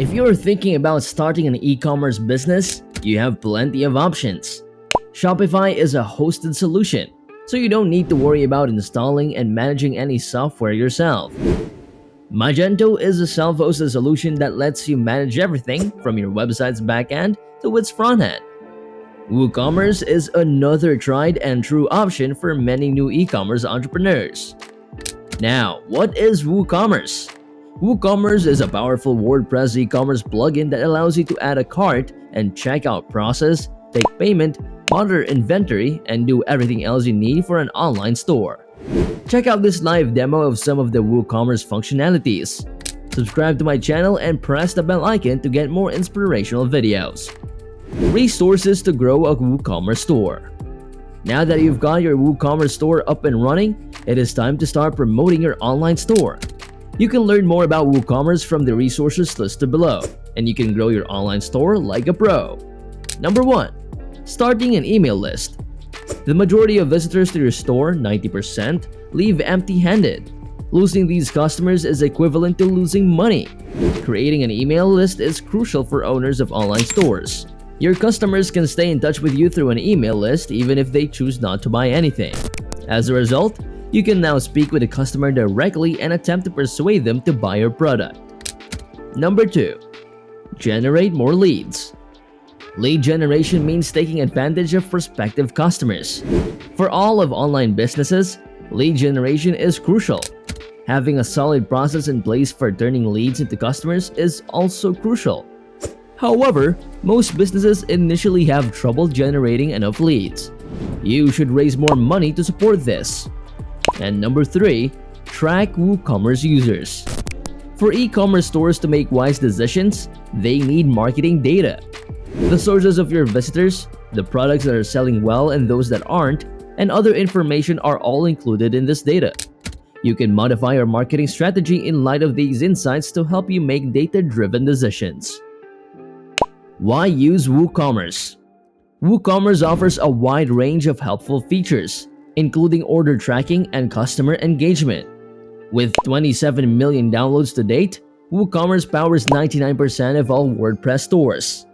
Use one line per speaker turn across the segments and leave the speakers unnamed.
If you're thinking about starting an e-commerce business, you have plenty of options. Shopify is a hosted solution, so you don't need to worry about installing and managing any software yourself. Magento is a self-hosted solution that lets you manage everything from your website's backend to its frontend. WooCommerce is another tried and true option for many new e-commerce entrepreneurs. Now, what is WooCommerce? WooCommerce is a powerful WordPress e-commerce plugin that allows you to add a cart and checkout process, take payment, monitor inventory, and do everything else you need for an online store. Check out this live demo of some of the WooCommerce functionalities. Subscribe to my channel and press the bell icon to get more inspirational videos. Resources to grow a WooCommerce store. Now that you've got your WooCommerce store up and running, it is time to start promoting your online store. You can learn more about WooCommerce from the resources listed below, and you can grow your online store like a pro. Number 1. Starting an email list. The majority of visitors to your store, 90%, leave empty-handed. Losing these customers is equivalent to losing money. Creating an email list is crucial for owners of online stores. Your customers can stay in touch with you through an email list even if they choose not to buy anything. As a result, you can now speak with the customer directly and attempt to persuade them to buy your product. Number 2. Generate more leads. Lead generation means taking advantage of prospective customers. For all of online businesses, lead generation is crucial. Having a solid process in place for turning leads into customers is also crucial. However, most businesses initially have trouble generating enough leads. You should raise more money to support this. And number 3, track WooCommerce users. For e-commerce stores to make wise decisions, they need marketing data. The sources of your visitors, the products that are selling well and those that aren't, and other information are all included in this data. You can modify your marketing strategy in light of these insights to help you make data-driven decisions. Why use WooCommerce? WooCommerce offers a wide range of helpful features, including order tracking and customer engagement. With 27 million downloads to date, WooCommerce powers 99% of all WordPress stores.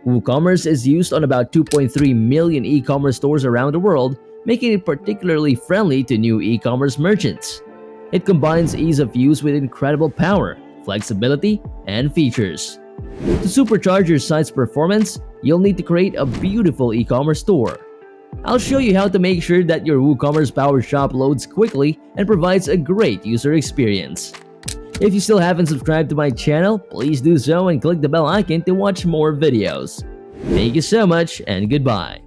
WooCommerce is used on about 2.3 million e-commerce stores around the world, making it particularly friendly to new e-commerce merchants. It combines ease of use with incredible power, flexibility, and features. To supercharge your site's performance, you'll need to create a beautiful e-commerce store. I'll show you how to make sure that your WooCommerce powered shop loads quickly and provides a great user experience. If you still haven't subscribed to my channel, please do so and click the bell icon to watch more videos. Thank you so much and goodbye.